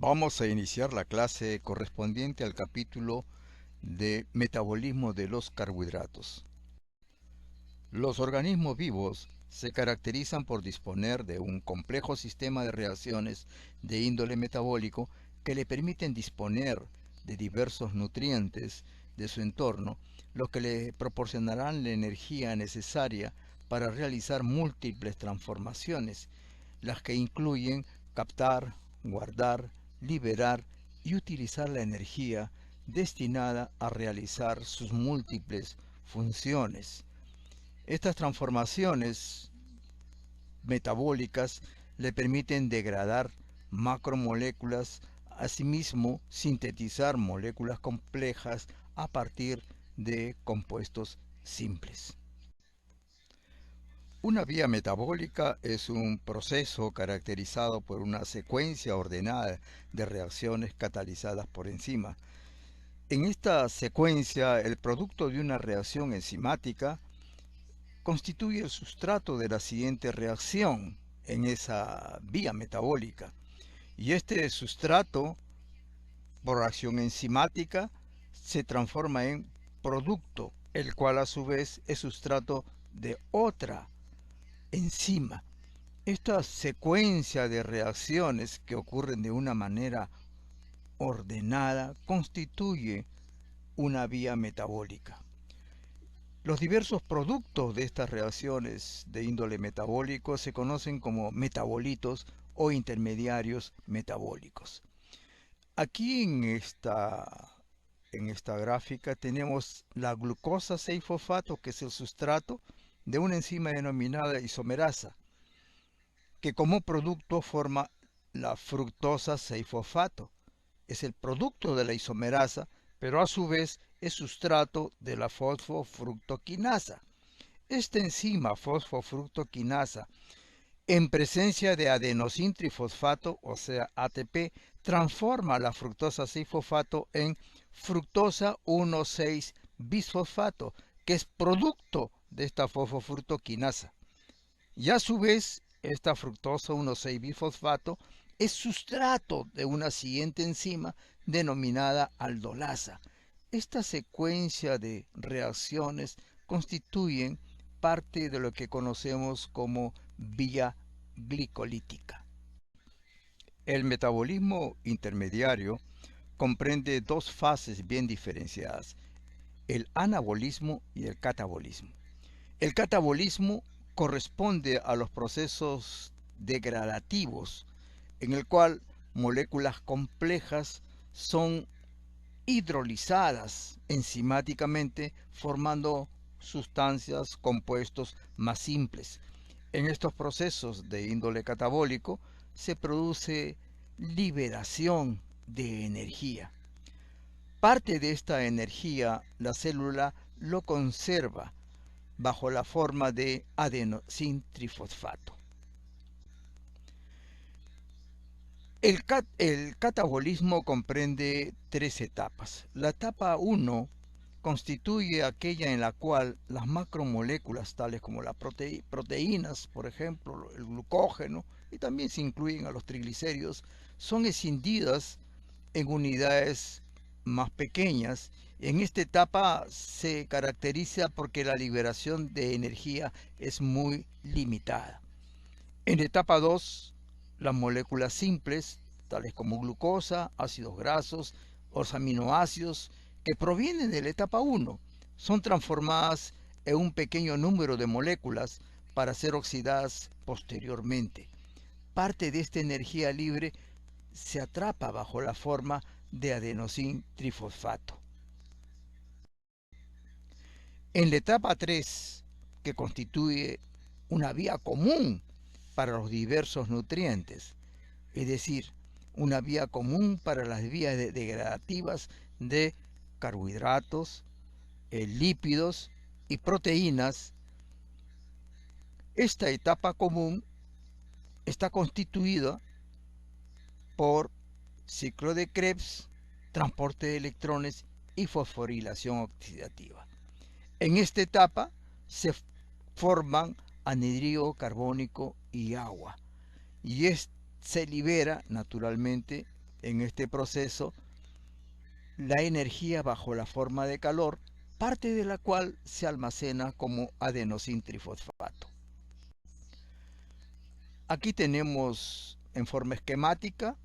Vamos a iniciar la clase correspondiente al capítulo de metabolismo de los carbohidratos. Los organismos vivos se caracterizan por disponer de un complejo sistema de reacciones de índole metabólico que le permiten disponer de diversos nutrientes de su entorno, los que le proporcionarán la energía necesaria para realizar múltiples transformaciones, las que incluyen captar, guardar, liberar y utilizar la energía destinada a realizar sus múltiples funciones. Estas transformaciones metabólicas le permiten degradar macromoléculas, asimismo sintetizar moléculas complejas a partir de compuestos simples. Una vía metabólica es un proceso caracterizado por una secuencia ordenada de reacciones catalizadas por enzimas. En esta secuencia, el producto de una reacción enzimática constituye el sustrato de la siguiente reacción en esa vía metabólica. Y este sustrato, por acción enzimática, se transforma en producto, el cual a su vez es sustrato de otra enzima. Esta secuencia de reacciones que ocurren de una manera ordenada constituye una vía metabólica. Los diversos productos de estas reacciones de índole metabólico se conocen como metabolitos o intermediarios metabólicos. Aquí en esta gráfica tenemos la glucosa 6-fosfato, que es el sustrato de una enzima denominada isomerasa, que como producto forma la fructosa 6-fosfato. Es el producto de la isomerasa, pero a su vez es sustrato de la fosfofructoquinasa. Esta enzima fosfofructoquinasa, en presencia de adenosín trifosfato, o sea ATP, transforma la fructosa 6-fosfato en fructosa 1,6-bisfosfato, que es producto de esta fosfofructoquinasa. Y a su vez, esta fructosa 1,6-bifosfato es sustrato de una siguiente enzima denominada aldolasa. Esta secuencia de reacciones constituyen parte de lo que conocemos como vía glicolítica. El metabolismo intermediario comprende dos fases bien diferenciadas: el anabolismo y el catabolismo. El catabolismo corresponde a los procesos degradativos en el cual moléculas complejas son hidrolizadas enzimáticamente formando sustancias, compuestos más simples. En estos procesos de índole catabólico se produce liberación de energía. Parte de esta energía la célula lo conserva bajo la forma de adenosintrifosfato. El catabolismo comprende tres etapas. La etapa 1 constituye aquella en la cual las macromoléculas, tales como las proteínas, por ejemplo, el glucógeno, y también se incluyen a los triglicéridos, son escindidas en unidades más pequeñas. En esta etapa se caracteriza porque la liberación de energía es muy limitada. En la etapa 2, las moléculas simples, tales como glucosa, ácidos grasos, los aminoácidos, que provienen de la etapa 1, son transformadas en un pequeño número de moléculas para ser oxidadas posteriormente. Parte de esta energía libre se atrapa bajo la forma de adenosín trifosfato. En la etapa 3, que constituye una vía común para los diversos nutrientes, es decir, una vía común para las vías degradativas de carbohidratos, lípidos y proteínas. Esta etapa común está constituida por ciclo de Krebs, transporte de electrones y fosforilación oxidativa. En esta etapa se forman anhidrido carbónico y agua, y se libera naturalmente en este proceso la energía bajo la forma de calor, parte de la cual se almacena como adenosintrifosfato. Aquí tenemos en forma esquemática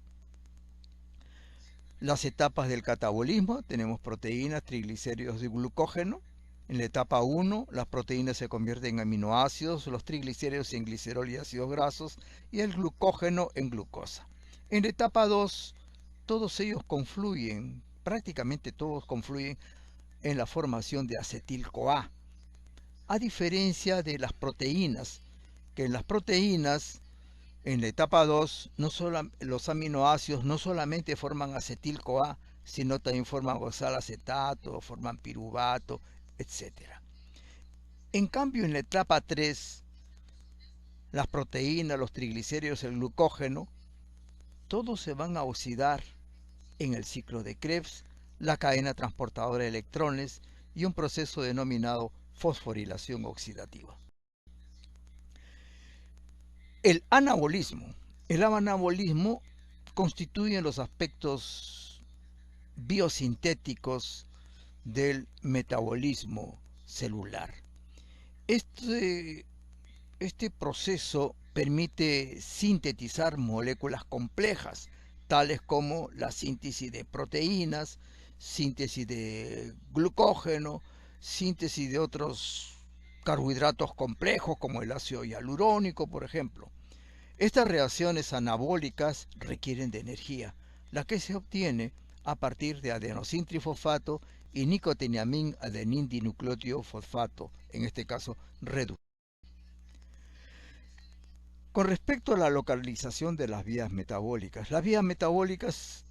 las etapas del catabolismo. Tenemos proteínas, triglicéridos y glucógeno. En la etapa 1, las proteínas se convierten en aminoácidos, los triglicéridos en glicerol y ácidos grasos, y el glucógeno en glucosa. En la etapa 2, todos ellos confluyen, prácticamente todos confluyen en la formación de acetil-CoA, a diferencia de las proteínas, que en las proteínas, en la etapa 2, los aminoácidos no solamente forman acetil-CoA, sino también forman oxalacetato, forman piruvato, etc. En cambio, en la etapa 3, las proteínas, los triglicéridos, el glucógeno, todos se van a oxidar en el ciclo de Krebs, la cadena transportadora de electrones y un proceso denominado fosforilación oxidativa. El anabolismo. El anabolismo constituye los aspectos biosintéticos del metabolismo celular. Este proceso permite sintetizar moléculas complejas, tales como la síntesis de proteínas, síntesis de glucógeno, síntesis de otros carbohidratos complejos como el ácido hialurónico, por ejemplo. Estas reacciones anabólicas requieren de energía, la que se obtiene a partir de adenosintrifosfato y nicotinamina adenin dinucleótido fosfato, en este caso reductasa. Con respecto a la localización de las vías metabólicas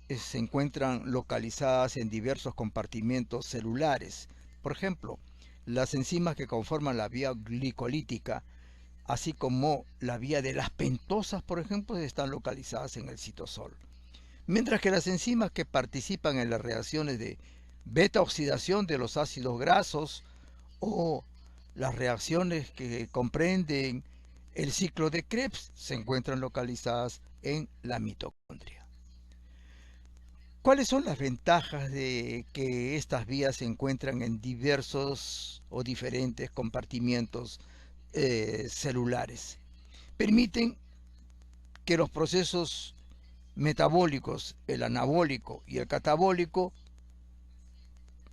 se encuentran localizadas en diversos compartimentos celulares. Por ejemplo, las enzimas que conforman la vía glicolítica, así como la vía de las pentosas, por ejemplo, están localizadas en el citosol. Mientras que las enzimas que participan en las reacciones de beta-oxidación de los ácidos grasos o las reacciones que comprenden el ciclo de Krebs se encuentran localizadas en la mitocondria. ¿Cuáles son las ventajas de que estas vías se encuentran en diversos o diferentes compartimientos celulares? Permiten que los procesos metabólicos, el anabólico y el catabólico,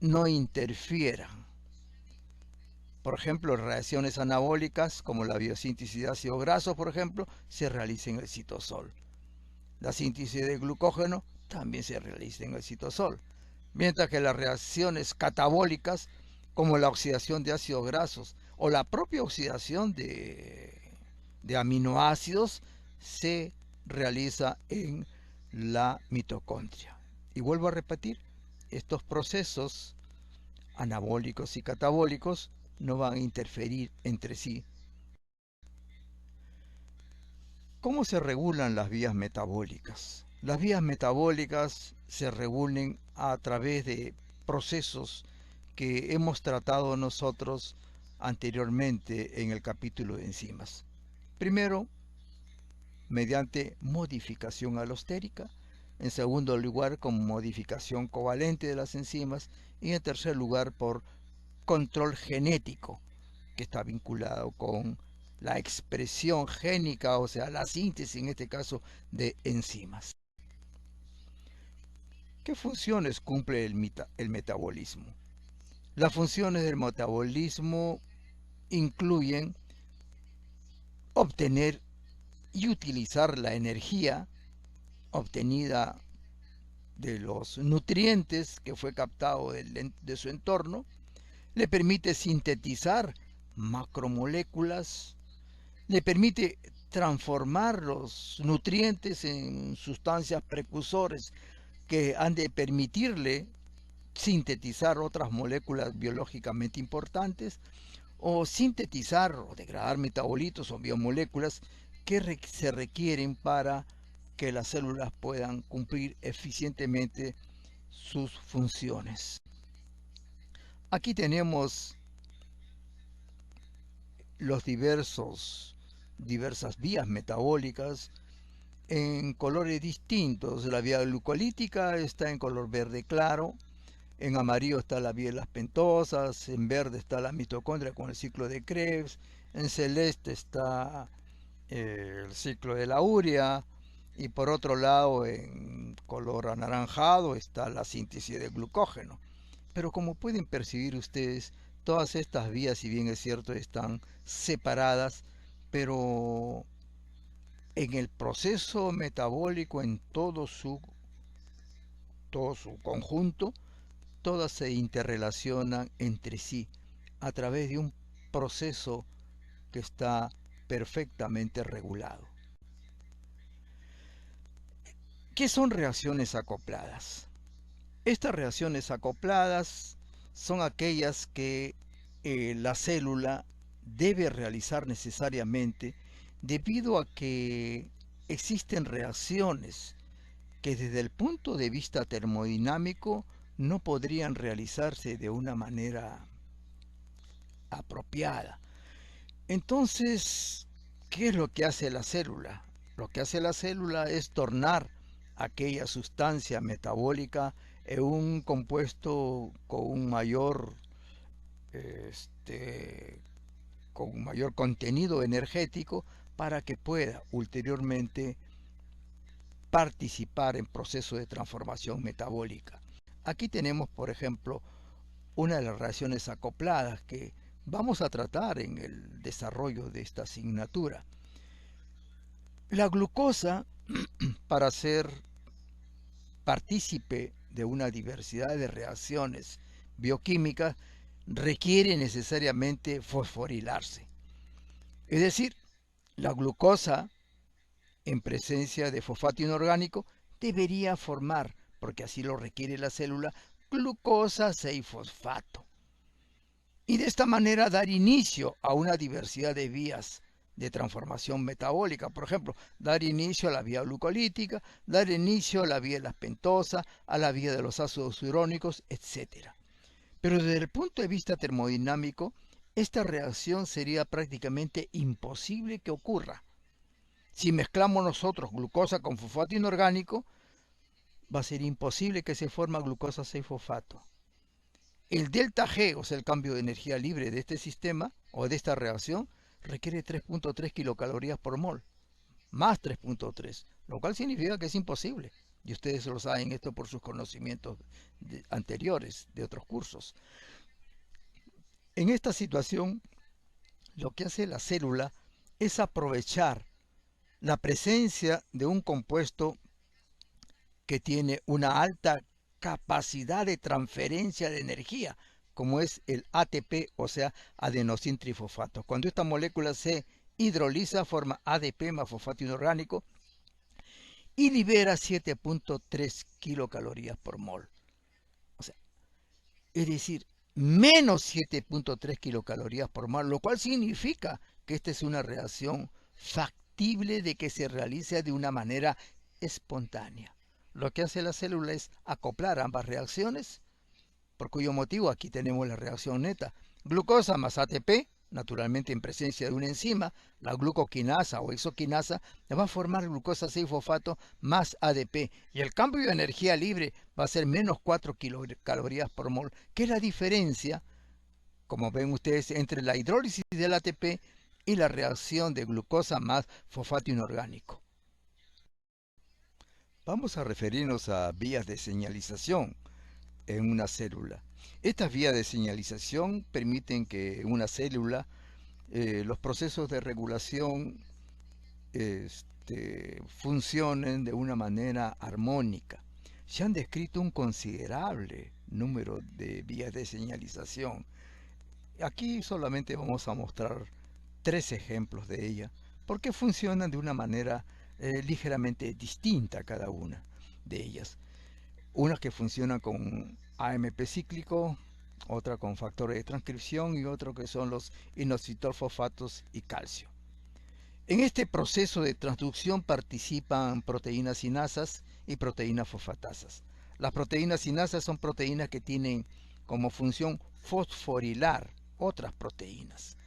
no interfieran. Por ejemplo, reacciones anabólicas como la biosíntesis de ácidos grasos, por ejemplo, se realiza en el citosol. La síntesis de glucógeno también se realiza en el citosol. Mientras que las reacciones catabólicas como la oxidación de ácidos grasos o la propia oxidación de aminoácidos se realiza en la mitocondria. Y vuelvo a repetir, estos procesos anabólicos y catabólicos no van a interferir entre sí. ¿Cómo se regulan las vías metabólicas? Las vías metabólicas se regulan a través de procesos que hemos tratado nosotros anteriormente en el capítulo de enzimas. Primero, mediante modificación alostérica. En segundo lugar, con modificación covalente de las enzimas. Y en tercer lugar, por control genético, que está vinculado con la expresión génica, o sea, la síntesis, en este caso, de enzimas. ¿Qué funciones cumple el metabolismo? Las funciones del metabolismo incluyen obtener y utilizar la energía obtenida de los nutrientes que fue captado de su entorno, le permite sintetizar macromoléculas, le permite transformar los nutrientes en sustancias precursores que han de permitirle sintetizar otras moléculas biológicamente importantes o sintetizar o degradar metabolitos o biomoléculas que se requieren para que las células puedan cumplir eficientemente sus funciones. Aquí tenemos los diversas vías metabólicas en colores distintos. La vía glucolítica está en color verde claro, en amarillo está la vía de las pentosas, en verde está la mitocondria con el ciclo de Krebs, en celeste está el ciclo de la urea, y por otro lado en color anaranjado está la síntesis de glucógeno. Pero como pueden percibir ustedes, todas estas vías, si bien es cierto, están separadas, pero en el proceso metabólico en todo su conjunto, todas se interrelacionan entre sí a través de un proceso que está perfectamente regulado. ¿Qué son reacciones acopladas? Estas reacciones acopladas son aquellas que la célula debe realizar necesariamente debido a que existen reacciones que desde el punto de vista termodinámico no podrían realizarse de una manera apropiada. Entonces, ¿qué es lo que hace la célula? Lo que hace la célula es tornar aquella sustancia metabólica en un compuesto este, con un mayor contenido energético para que pueda ulteriormente participar en procesos de transformación metabólica. Aquí tenemos, por ejemplo, una de las reacciones acopladas que vamos a tratar en el desarrollo de esta asignatura. La glucosa, para ser partícipe de una diversidad de reacciones bioquímicas, requiere necesariamente fosforilarse. Es decir, la glucosa en presencia de fosfato inorgánico debería formar, porque así lo requiere la célula, glucosa 6-fosfato. Y de esta manera dar inicio a una diversidad de vías de transformación metabólica. Por ejemplo, dar inicio a la vía glucolítica, dar inicio a la vía de las pentosas, a la vía de los ácidos urónicos, etc. Pero desde el punto de vista termodinámico, esta reacción sería prácticamente imposible que ocurra. Si mezclamos nosotros glucosa con fosfato inorgánico, va a ser imposible que se forme glucosa 6-fosfato. El delta G, o sea, el cambio de energía libre de este sistema o de esta reacción, requiere 3.3 kilocalorías por mol, más 3.3, lo cual significa que es imposible. Y ustedes lo saben esto por sus conocimientos anteriores de otros cursos. En esta situación, lo que hace la célula es aprovechar la presencia de un compuesto que tiene una alta capacidad de transferencia de energía, como es el ATP, o sea, adenosintrifosfato. Cuando esta molécula se hidroliza, forma ADP más fosfato inorgánico y libera 7.3 kilocalorías por mol. O sea, es decir, menos 7.3 kilocalorías por mol, lo cual significa que esta es una reacción factible de que se realice de una manera espontánea. Lo que hace la célula es acoplar ambas reacciones, por cuyo motivo aquí tenemos la reacción neta. Glucosa más ATP, naturalmente en presencia de una enzima, la glucoquinasa o exoquinasa, va a formar glucosa 6-fosfato más ADP. Y el cambio de energía libre va a ser menos 4 kilocalorías por mol, que es la diferencia, como ven ustedes, entre la hidrólisis del ATP y la reacción de glucosa más fosfato inorgánico. Vamos a referirnos a vías de señalización en una célula. Estas vías de señalización permiten que en una célula los procesos de regulación funcionen de una manera armónica. Se han descrito un considerable número de vías de señalización. Aquí solamente vamos a mostrar 3 ejemplos de ellas, porque funcionan de una manera ligeramente distinta cada una de ellas. Unas que funcionan con AMP cíclico, otra con factores de transcripción y otro que son los inositol-fosfatos y calcio. En este proceso de transducción participan proteínas sinasas y proteínas fosfatasas. Las proteínas sinasas son proteínas que tienen como función fosforilar otras proteínas,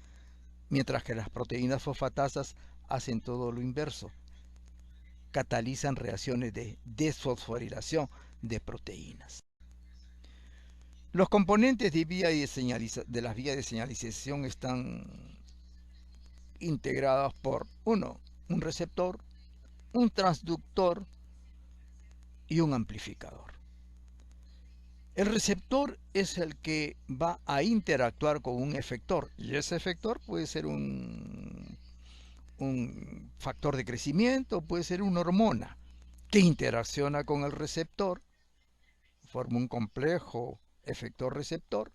mientras que las proteínas fosfatasas hacen todo lo inverso. catalizan reacciones de desfosforilación de proteínas. Los componentes de las vías de señalización están integrados por un receptor, un transductor y un amplificador. El receptor es el que va a interactuar con un efector, y ese efector puede ser un factor de crecimiento, puede ser una hormona que interacciona con el receptor, forma un complejo efector-receptor.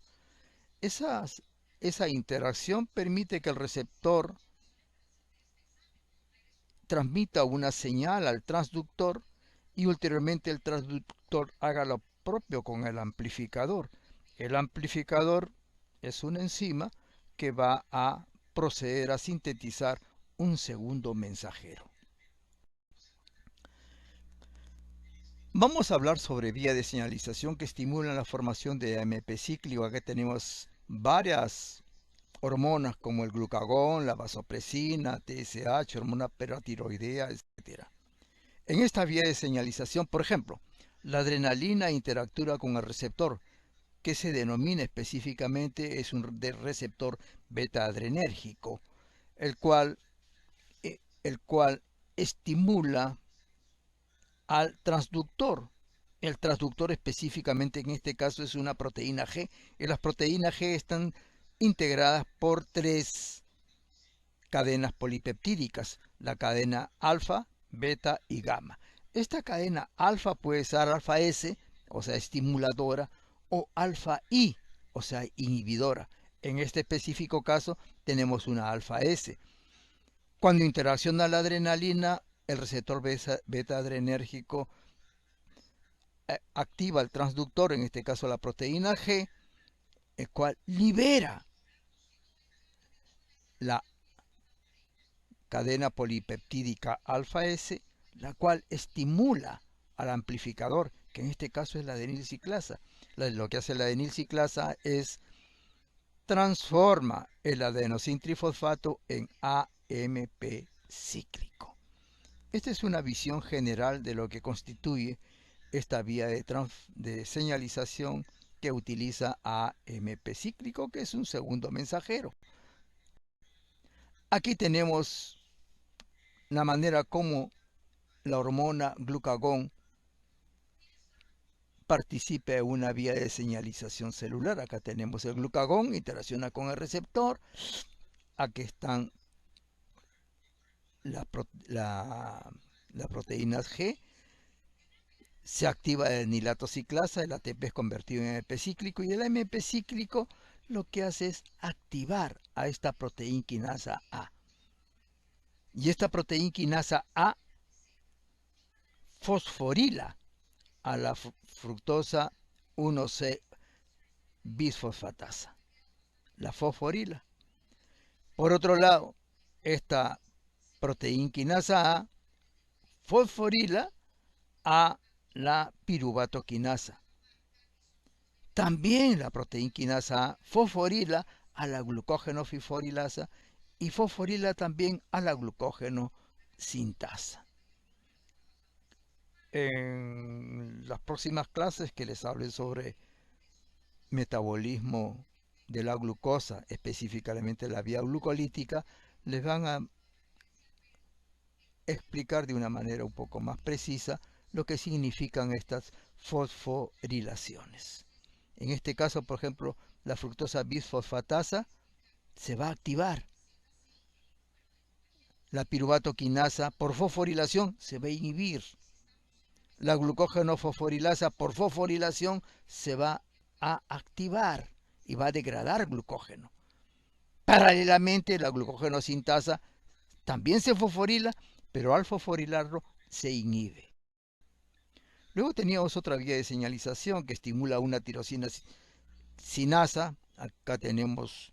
Esa interacción permite que el receptor transmita una señal al transductor y ulteriormente el transductor haga lo propio con el amplificador. El amplificador es una enzima que va a proceder a sintetizar un segundo mensajero. Vamos a hablar sobre vías de señalización que estimulan la formación de AMP cíclico. Acá tenemos varias hormonas como el glucagón, la vasopresina, TSH, hormona paratiroidea, etc. En esta vía de señalización, por ejemplo, la adrenalina interactúa con el receptor, que se denomina específicamente es un receptor beta-adrenérgico, el cual estimula al transductor. El transductor específicamente en este caso es una proteína G, y las proteínas G están integradas por 3 cadenas polipeptídicas, la cadena alfa, beta y gamma. Esta cadena alfa puede ser alfa S, o sea, estimuladora, o alfa I, o sea, inhibidora. En este específico caso tenemos una alfa S. Cuando interacciona la adrenalina, el receptor beta adrenérgico activa el transductor, en este caso la proteína G, el cual libera la cadena polipeptídica alfa S, la cual estimula al amplificador, que en este caso es la adenilciclasa. Lo que hace la adenilciclasa es transforma el adenosintrifosfato en AMP cíclico. Esta es una visión general de lo que constituye esta vía de señalización que utiliza AMP cíclico, que es un segundo mensajero. Aquí tenemos la manera como la hormona glucagón participa en una vía de señalización celular. Acá tenemos el glucagón, interacciona con el receptor. Aquí están las proteínas G. Se activa el nilato ciclasa, el ATP es convertido en AMP cíclico, y el AMP cíclico lo que hace es activar a esta proteína quinasa A. Y esta proteína quinasa A fosforila a la fructosa 1,C bisfosfatasa. La fosforila. Por otro lado, esta proteína quinasa A fosforila a la piruvato quinasa. También la proteína quinasa A fosforila a la glucógeno fosforilasa y fosforila también a la glucógeno sintasa. En las próximas clases que les hable sobre metabolismo de la glucosa, específicamente la vía glucolítica, les van a explicar de una manera un poco más precisa lo que significan estas fosforilaciones. En este caso, por ejemplo, la fructosa bisfosfatasa se va a activar. La piruvato quinasa por fosforilación se va a inhibir. La glucógeno fosforilasa por fosforilación se va a activar y va a degradar glucógeno. Paralelamente, la glucógeno sintasa también se fosforila, pero al fosforilarlo se inhibe. Luego teníamos otra vía de señalización que estimula una tirosina sinasa. Acá tenemos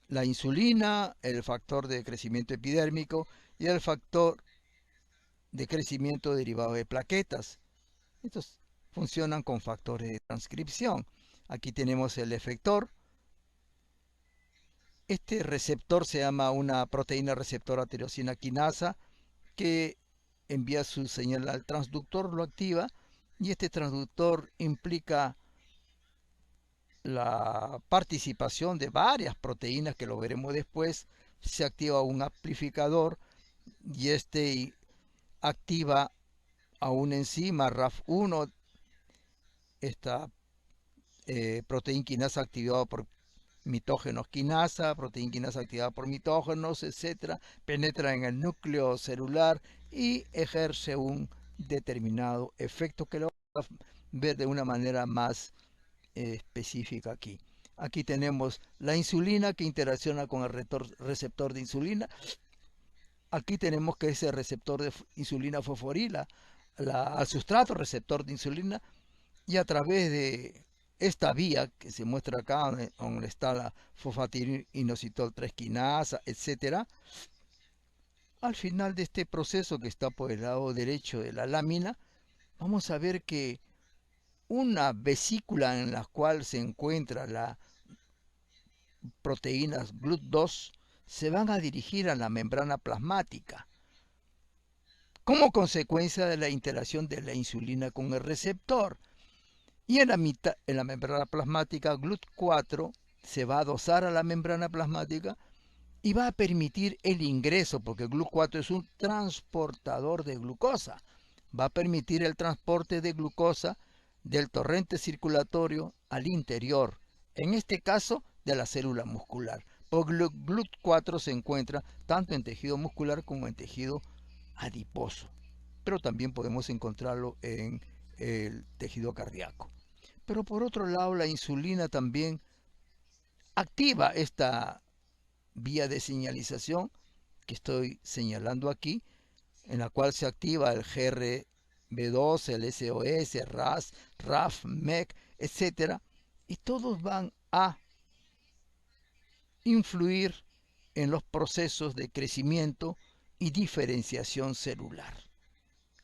la insulina, el factor de crecimiento epidérmico y el factor de crecimiento derivado de plaquetas. Estos funcionan con factores de transcripción. Aquí tenemos el efector. Este receptor se llama una proteína receptora tirosina quinasa que envía su señal al transductor, lo activa, y este transductor implica la participación de varias proteínas que lo veremos después. Se activa un amplificador y este activa a una enzima RAF1, esta proteína quinasa activada por mitógenos quinasa, proteína quinasa activada por mitógenos, etcétera, penetra en el núcleo celular y ejerce un determinado efecto que lo vamos a ver de una manera más específica aquí. Aquí tenemos la insulina que interacciona con el receptor de insulina. Aquí tenemos que ese receptor de insulina fosforila al sustrato receptor de insulina, y a través de esta vía que se muestra acá, donde está la fosfatinoinositol 3 quinasa, etcétera, al final de este proceso que está por el lado derecho de la lámina, vamos a ver que una vesícula en la cual se encuentra la proteínas GLUT2 se van a dirigir a la membrana plasmática como consecuencia de la interacción de la insulina con el receptor. Y en la membrana plasmática, GLUT4 se va a adosar a la membrana plasmática y va a permitir el ingreso, porque GLUT4 es un transportador de glucosa. Va a permitir el transporte de glucosa del torrente circulatorio al interior, en este caso de la célula muscular. Porque GLUT4 se encuentra tanto en tejido muscular como en tejido adiposo, pero también podemos encontrarlo en el tejido cardíaco. Pero por otro lado, la insulina también activa esta vía de señalización que estoy señalando aquí, en la cual se activa el GRB2, el SOS, RAS, RAF, MEC, etc. Y todos van a influir en los procesos de crecimiento y diferenciación celular.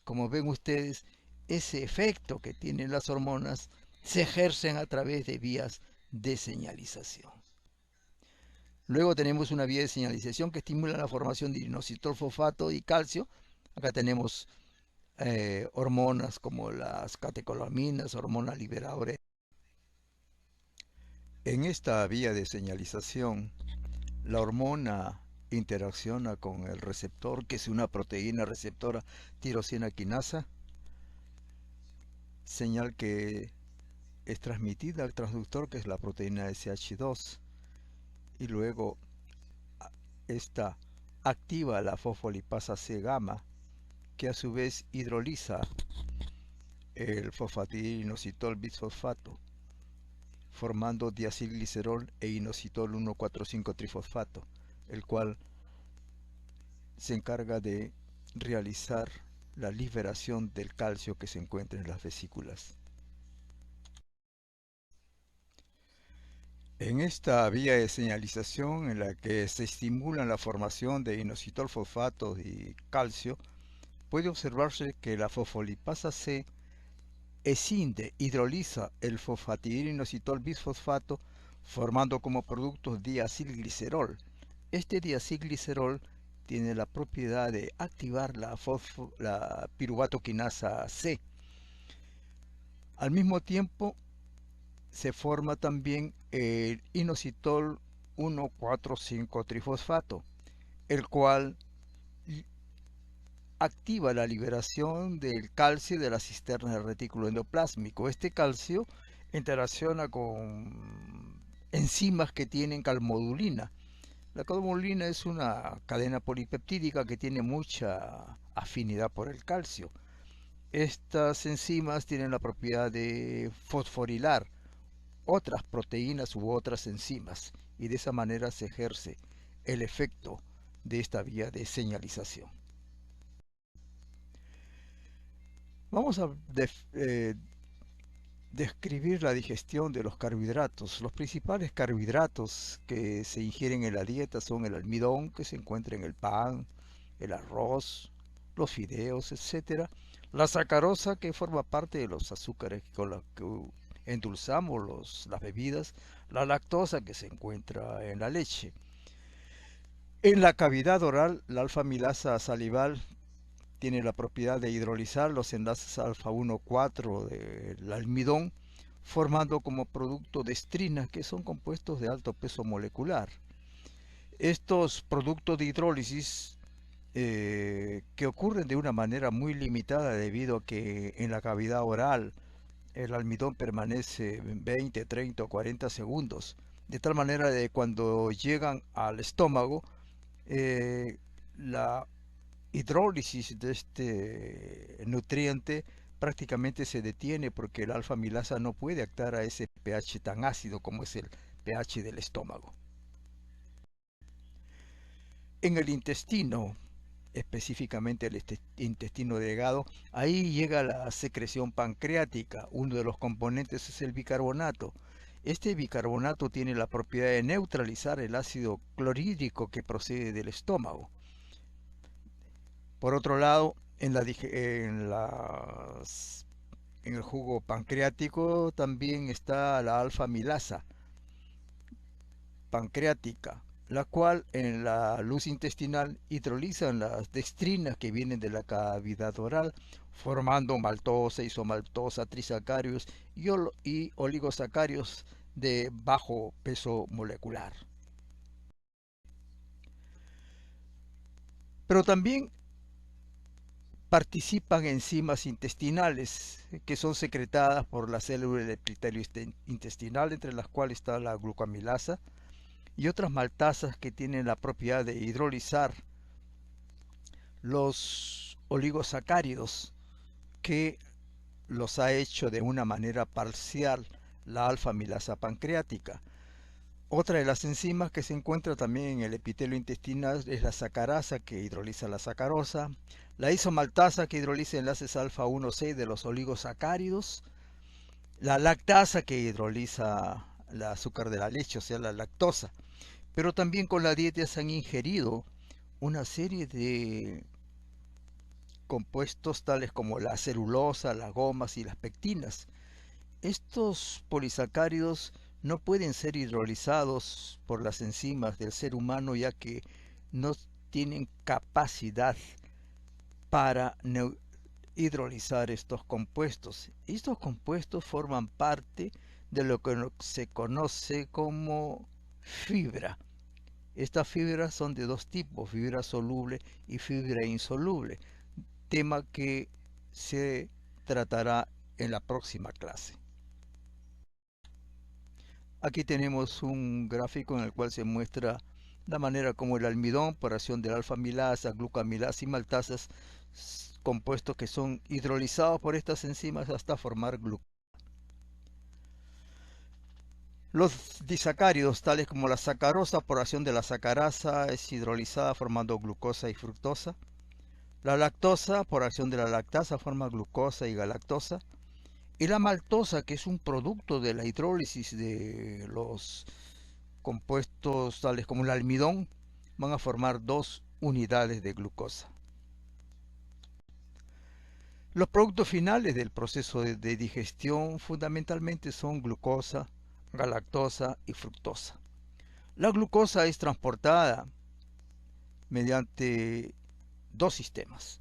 Como ven ustedes, ese efecto que tienen las hormonas se ejercen a través de vías de señalización. Luego tenemos una vía de señalización que estimula la formación de inositol fosfato y calcio. Acá tenemos hormonas como las catecolaminas, hormonas liberadoras. En esta vía de señalización, la hormona interacciona con el receptor, que es una proteína receptora tirosina quinasa, señal que es transmitida al transductor, que es la proteína SH2, y luego esta activa la fosfolipasa C gamma, que a su vez hidroliza el fosfatinoinositol bisfosfato, formando diacilglicerol e inositol 1,4,5-trifosfato, el cual se encarga de realizar la liberación del calcio que se encuentra en las vesículas. En esta vía de señalización en la que se estimulan la formación de inositol fosfato y calcio, puede observarse que la fosfolipasa C escinde, hidroliza el fosfatinoinositol bisfosfato, formando como productos diacilglicerol. Este diacilglicerol tiene la propiedad de activar la piruvato quinasa C. Al mismo tiempo, se forma también el inositol 1,4,5-trifosfato, el cual activa la liberación del calcio de la cisterna del retículo endoplásmico. Este calcio interacciona con enzimas que tienen calmodulina. La calmodulina es una cadena polipeptídica que tiene mucha afinidad por el calcio. Estas enzimas tienen la propiedad de fosforilar otras proteínas u otras enzimas, y de esa manera se ejerce el efecto de esta vía de señalización. Vamos a describir la digestión de los carbohidratos. Los principales carbohidratos que se ingieren en la dieta son el almidón, que se encuentra en el pan, el arroz, los fideos, etc. La sacarosa, que forma parte de los azúcares con los que endulzamos las bebidas. La lactosa, que se encuentra en la leche. En la cavidad oral, la alfa-amilasa salival tiene la propiedad de hidrolizar los enlaces alfa 1,4 del almidón, formando como producto destrinas, que son compuestos de alto peso molecular. Estos productos de hidrólisis que ocurren de una manera muy limitada debido a que en la cavidad oral el almidón permanece 20, 30 o 40 segundos, de tal manera de cuando llegan al estómago, eh, la hidrólisis de este nutriente prácticamente se detiene porque el alfa milasa no puede actuar a ese pH tan ácido como es el pH del estómago. En el intestino, específicamente el intestino delgado, ahí llega la secreción pancreática. Uno de los componentes es el bicarbonato. Este bicarbonato tiene la propiedad de neutralizar el ácido clorhídrico que procede del estómago. Por otro lado, en el jugo pancreático también está la alfa milasa pancreática, la cual en la luz intestinal hidrolizan las dextrinas que vienen de la cavidad oral, formando maltosa, isomaltosa, trisacarios y oligosacarios de bajo peso molecular. Pero también participan enzimas intestinales que son secretadas por las células del epitelio intestinal, entre las cuales está la glucamilasa, y otras maltasas que tienen la propiedad de hidrolizar los oligosacáridos, que los ha hecho de una manera parcial la alfa-milasa pancreática. Otra de las enzimas que se encuentra también en el epitelio intestinal es la sacarasa, que hidroliza la sacarosa, la isomaltasa, que hidroliza enlaces alfa 1,6 de los oligosacáridos, la lactasa, que hidroliza el azúcar de la leche, o sea, la lactosa. Pero también con la dieta se han ingerido una serie de compuestos tales como la celulosa, las gomas y las pectinas. Estos polisacáridos no pueden ser hidrolizados por las enzimas del ser humano, ya que no tienen capacidad para hidrolizar estos compuestos. Estos compuestos forman parte de lo que se conoce como fibra. Estas fibras son de dos tipos, fibra soluble y fibra insoluble, tema que se tratará en la próxima clase. Aquí tenemos un gráfico en el cual se muestra la manera como el almidón, por acción de alfa milasa, glucamilasa y maltasas, compuestos que son hidrolizados por estas enzimas hasta formar glucosa. Los disacáridos, tales como la sacarosa, por acción de la sacarasa, es hidrolizada formando glucosa y fructosa. La lactosa, por acción de la lactasa, forma glucosa y galactosa. Y la maltosa, que es un producto de la hidrólisis de los compuestos tales como el almidón, van a formar 2 unidades de glucosa. Los productos finales del proceso de digestión fundamentalmente son glucosa, galactosa y fructosa. La glucosa es transportada mediante 2 sistemas.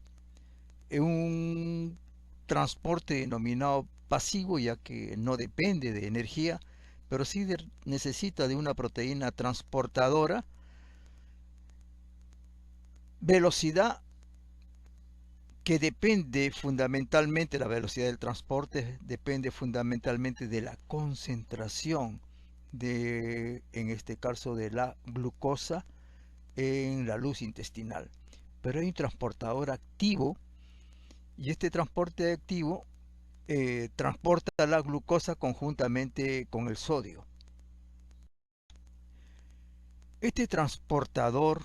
Un transporte denominado pasivo, ya que no depende de energía, pero sí necesita de una proteína transportadora, velocidad que depende fundamentalmente, la velocidad del transporte depende fundamentalmente de la concentración en este caso, de la glucosa en la luz intestinal. Pero hay un transportador activo, y este transporte activo transporta la glucosa conjuntamente con el sodio. Este transportador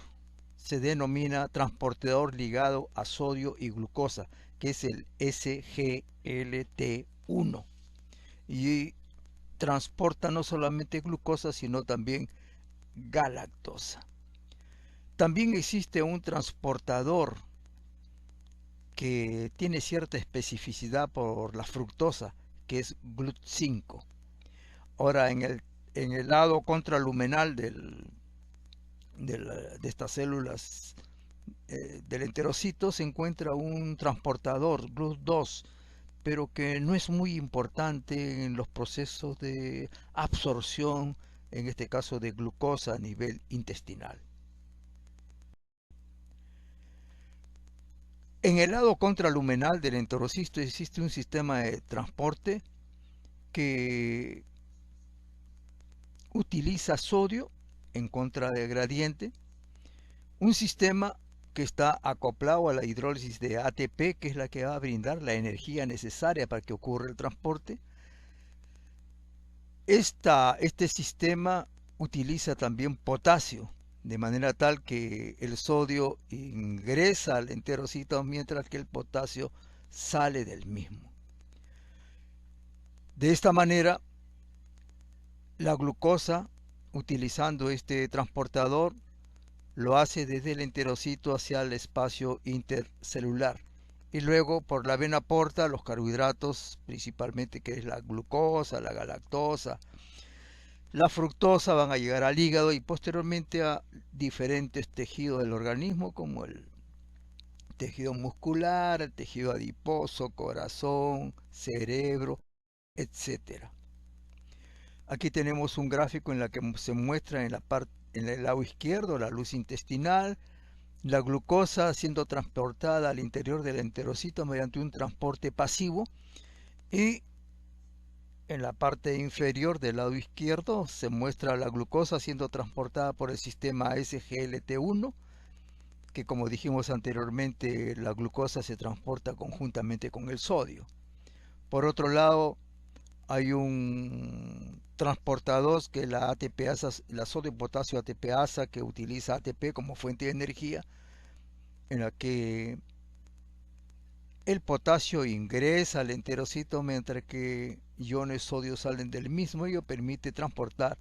se denomina transportador ligado a sodio y glucosa, que es el SGLT1, y transporta no solamente glucosa, sino también galactosa. También existe un transportador que tiene cierta especificidad por la fructosa, que es GLUT5. Ahora, en el lado contraluminal de estas células del enterocito se encuentra un transportador GLUT2, pero que no es muy importante en los procesos de absorción, en este caso de glucosa a nivel intestinal. En el lado contraluminal del enterocisto existe un sistema de transporte que utiliza sodio en contra del gradiente, un sistema que está acoplado a la hidrólisis de ATP, que es la que va a brindar la energía necesaria para que ocurra el transporte. Este sistema utiliza también potasio, de manera tal que el sodio ingresa al enterocito mientras que el potasio sale del mismo. De esta manera, la glucosa, utilizando este transportador, lo hace desde el enterocito hacia el espacio intercelular y luego por la vena porta los carbohidratos, principalmente que es la glucosa, la galactosa, la fructosa, van a llegar al hígado y posteriormente a diferentes tejidos del organismo como el tejido muscular, el tejido adiposo, corazón, cerebro, etcétera. Aquí tenemos un gráfico en la que se muestra en el lado izquierdo la luz intestinal, la glucosa siendo transportada al interior del enterocito mediante un transporte pasivo, y en la parte inferior del lado izquierdo se muestra la glucosa siendo transportada por el sistema SGLT1, que como dijimos anteriormente, la glucosa se transporta conjuntamente con el sodio. Por otro lado, hay un transportador que es la ATPasa, la sodio potasio ATPasa, que utiliza ATP como fuente de energía, en la que el potasio ingresa al enterocito mientras que iones sodio salen del mismo. Ello permite transportar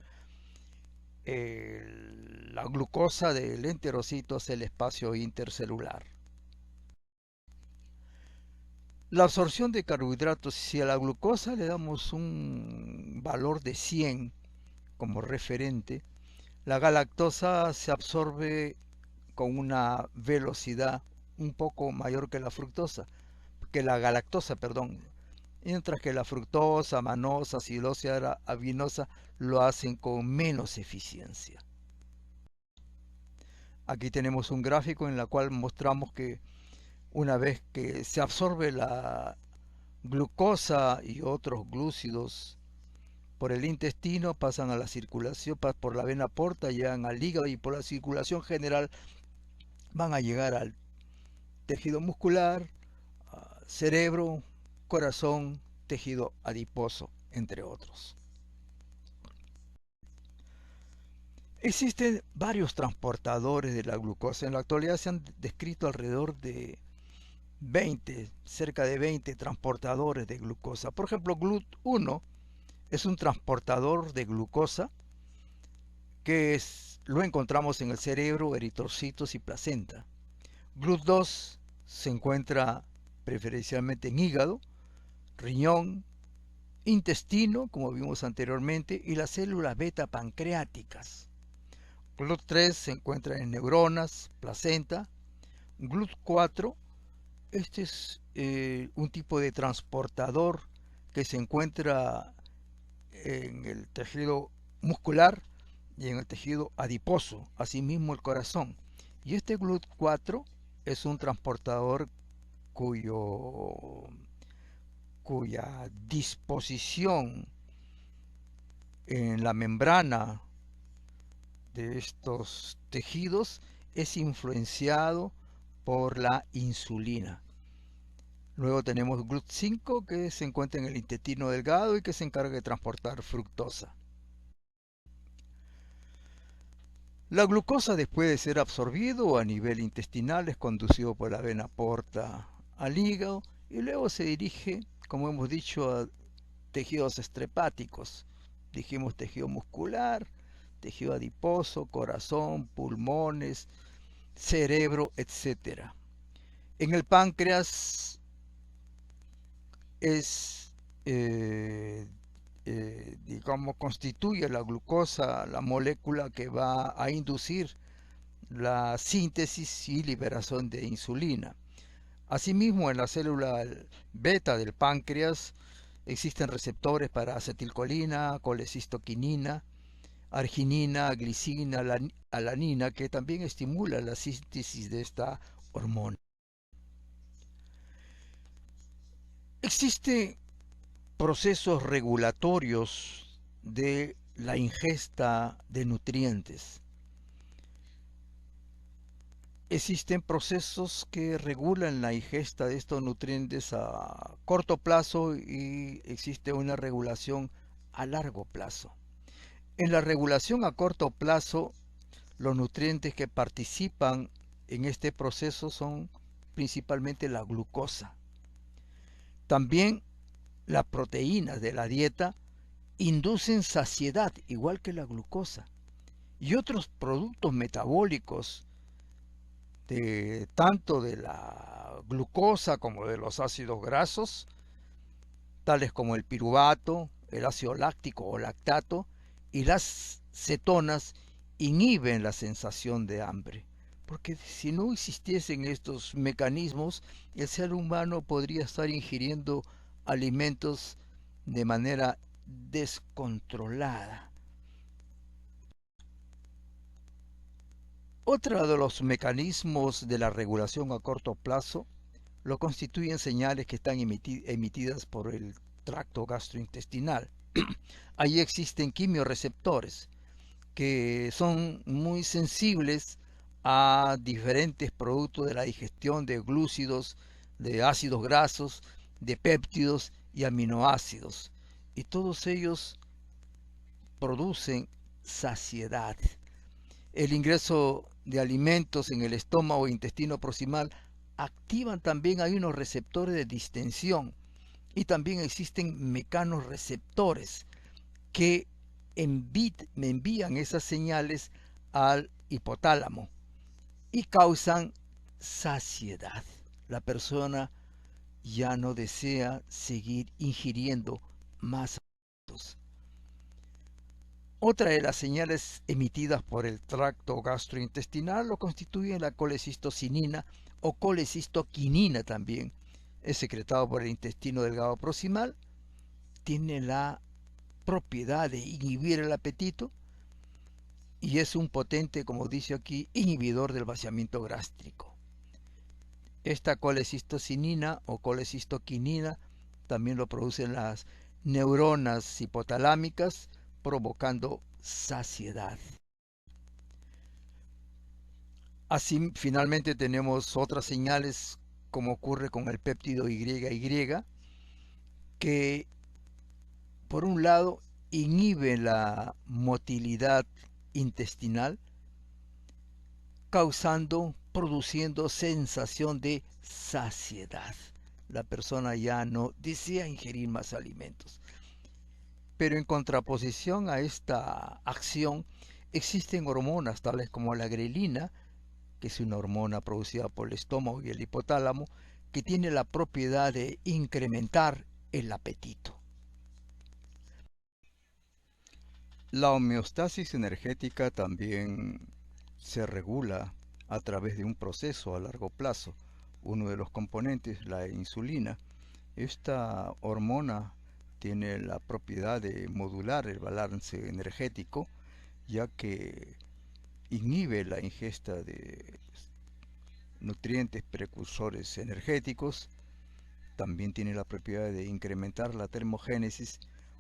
la glucosa del enterocito hacia el espacio intercelular. La absorción de carbohidratos, si a la glucosa le damos un valor de 100 como referente, la galactosa se absorbe con una velocidad un poco mayor que la galactosa, perdón, mientras que la fructosa, manosa, silosa, avinosa lo hacen con menos eficiencia. Aquí tenemos un gráfico en el cual mostramos que una vez que se absorbe la glucosa y otros glúcidos por el intestino, pasan a la circulación, por la vena porta, llegan al hígado y por la circulación general van a llegar al tejido muscular, cerebro, corazón, tejido adiposo, entre otros. Existen varios transportadores de la glucosa. En la actualidad se han descrito alrededor de 20, cerca de 20 transportadores de glucosa. Por ejemplo, GLUT1 es un transportador de glucosa lo encontramos en el cerebro, eritrocitos y placenta. GLUT2 se encuentra preferencialmente en hígado, riñón, intestino, como vimos anteriormente, y las células beta pancreáticas. GLUT3 se encuentra en neuronas, placenta. GLUT4, este es un tipo de transportador que se encuentra en el tejido muscular y en el tejido adiposo, asimismo el corazón. Y este GLUT4 es un transportador cuya disposición en la membrana de estos tejidos es influenciado por la insulina. Luego tenemos GLUT5, que se encuentra en el intestino delgado y que se encarga de transportar fructosa. La glucosa, después de ser absorbido a nivel intestinal, es conducido por la vena porta al hígado y luego se dirige, como hemos dicho, a tejidos estrepáticos. Dijimos tejido muscular, tejido adiposo, corazón, pulmones, cerebro, etc. En el páncreas es, digamos, constituye la glucosa, la molécula que va a inducir la síntesis y liberación de insulina. Asimismo, en la célula beta del páncreas existen receptores para acetilcolina, colecistoquinina, arginina, glicina, alanina, que también estimula la síntesis de esta hormona. Existen procesos regulatorios de la ingesta de nutrientes. Existen procesos que regulan la ingesta de estos nutrientes a corto plazo y existe una regulación a largo plazo. En la regulación a corto plazo, los nutrientes que participan en este proceso son principalmente la glucosa. También las proteínas de la dieta inducen saciedad, igual que la glucosa. Y otros productos metabólicos, tanto de la glucosa como de los ácidos grasos, tales como el piruvato, el ácido láctico o lactato, y las cetonas, inhiben la sensación de hambre. Porque si no existiesen estos mecanismos, el ser humano podría estar ingiriendo alimentos de manera descontrolada. Otro de los mecanismos de la regulación a corto plazo lo constituyen señales que están emitidas por el tracto gastrointestinal. Ahí existen quimiorreceptores que son muy sensibles a diferentes productos de la digestión de glúcidos, de ácidos grasos, de péptidos y aminoácidos. Y todos ellos producen saciedad. El ingreso de alimentos en el estómago e intestino proximal activan también, hay unos receptores de distensión y también existen mecanorreceptores que me envían esas señales al hipotálamo y causan saciedad. La persona ya no desea seguir ingiriendo más alimentos. Otra de las señales emitidas por el tracto gastrointestinal lo constituye la colecistocinina o colecistoquinina también. Es secretado por el intestino delgado proximal, tiene la propiedad de inhibir el apetito y es un potente, como dice aquí, inhibidor del vaciamiento gástrico. Esta colecistocinina o colecistoquinina también lo producen las neuronas hipotalámicas, provocando saciedad. Así, finalmente tenemos otras señales, como ocurre con el péptido YY, que por un lado inhibe la motilidad intestinal, produciendo sensación de saciedad. La persona ya no desea ingerir más alimentos. Pero en contraposición a esta acción, existen hormonas tales como la grelina, que es una hormona producida por el estómago y el hipotálamo, que tiene la propiedad de incrementar el apetito. La homeostasis energética también se regula a través de un proceso a largo plazo. Uno de los componentes, la insulina. Esta hormona tiene la propiedad de modular el balance energético, ya que inhibe la ingesta de nutrientes precursores energéticos. También tiene la propiedad de incrementar la termogénesis,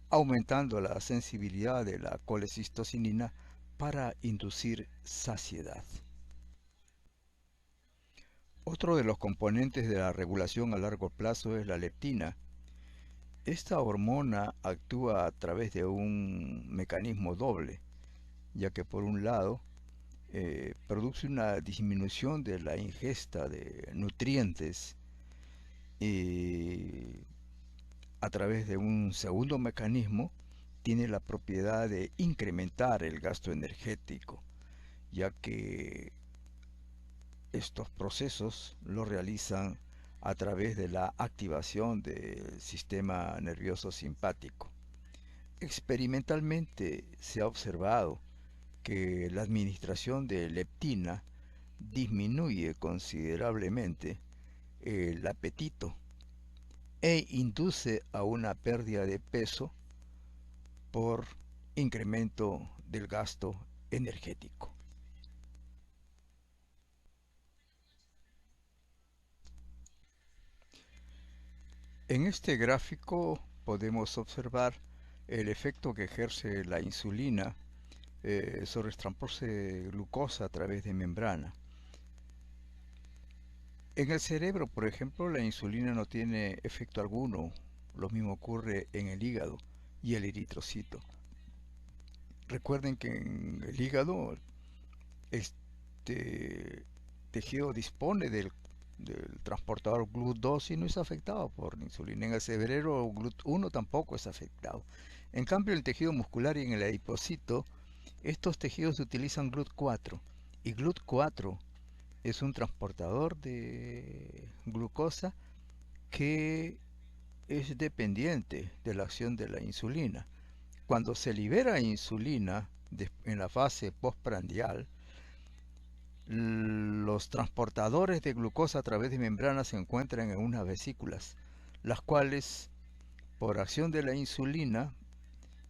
aumentando la sensibilidad de la colecistocinina para inducir saciedad. Otro de los componentes de la regulación a largo plazo es la leptina. Esta hormona actúa a través de un mecanismo doble, ya que por un lado produce una disminución de la ingesta de nutrientes y a través de un segundo mecanismo tiene la propiedad de incrementar el gasto energético, ya que estos procesos lo realizan a través de la activación del sistema nervioso simpático. Experimentalmente se ha observado que la administración de leptina disminuye considerablemente el apetito e induce a una pérdida de peso por incremento del gasto energético. En este gráfico podemos observar el efecto que ejerce la insulina sobre el transporte de glucosa a través de membrana. En el cerebro, por ejemplo, la insulina no tiene efecto alguno. Lo mismo ocurre en el hígado y el eritrocito. Recuerden que en el hígado este tejido dispone del transportador GLUT2 y no es afectado por la insulina. En el cerebro GLUT1 tampoco es afectado. En cambio, el tejido muscular y en el adipocito, estos tejidos utilizan GLUT4 y GLUT4 es un transportador de glucosa que es dependiente de la acción de la insulina. Cuando se libera insulina en la fase postprandial, los transportadores de glucosa a través de membranas se encuentran en unas vesículas, las cuales, por acción de la insulina,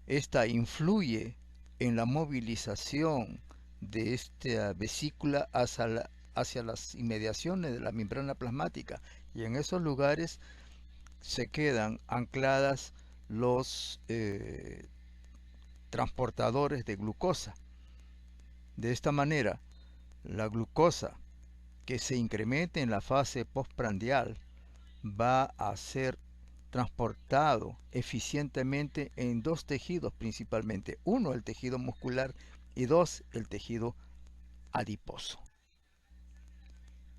esta influye en la movilización de esta vesícula hacia las inmediaciones de la membrana plasmática, y en esos lugares se quedan ancladas los transportadores de glucosa. De esta manera, la glucosa que se incremente en la fase postprandial va a ser transportado eficientemente en dos tejidos principalmente. Uno, el tejido muscular, y dos, el tejido adiposo.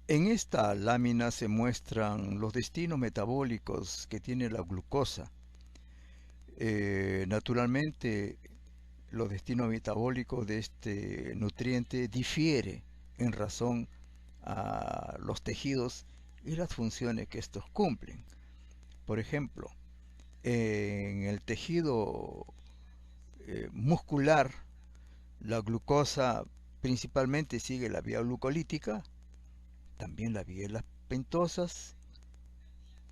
En esta lámina se muestran los destinos metabólicos que tiene la glucosa. Naturalmente, los destinos metabólicos de este nutriente difiere en razón a los tejidos y las funciones que estos cumplen. Por ejemplo, en el tejido muscular, la glucosa principalmente sigue la vía glucolítica, también la vía de las pentosas,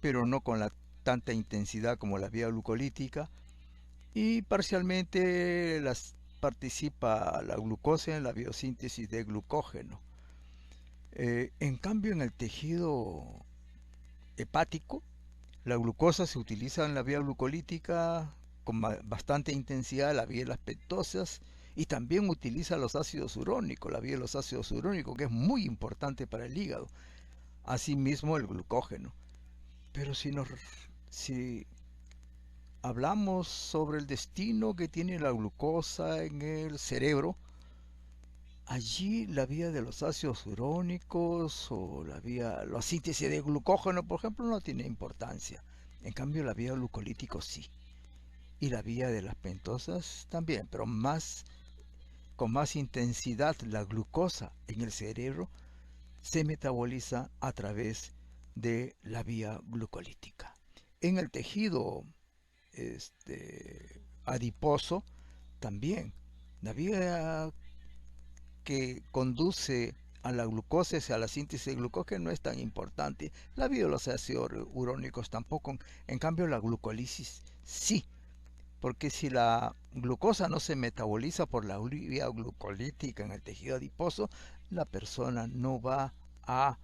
pero no con tanta intensidad como la vía glucolítica, y parcialmente participa la glucosa en la biosíntesis de glucógeno. En cambio, en el tejido hepático, la glucosa se utiliza en la vía glucolítica con bastante intensidad, la vía de las pentosas, y también utiliza los ácidos urónicos, la vía de los ácidos urónicos, que es muy importante para el hígado. Asimismo, el glucógeno. Pero si hablamos sobre el destino que tiene la glucosa en el cerebro, allí la vía de los ácidos urónicos o la síntesis de glucógeno, por ejemplo, no tiene importancia. En cambio, la vía glucolítico sí. Y la vía de las pentosas también, pero con más intensidad. La glucosa en el cerebro se metaboliza a través de la vía glucolítica. En el tejido adiposo también la vía que conduce a la glucosa, a la síntesis de glucógeno, no es tan importante. La vía de los ácidos urónicos tampoco. En cambio, la glucólisis sí, porque si la glucosa no se metaboliza por la vía glucolítica en el tejido adiposo, la persona no va a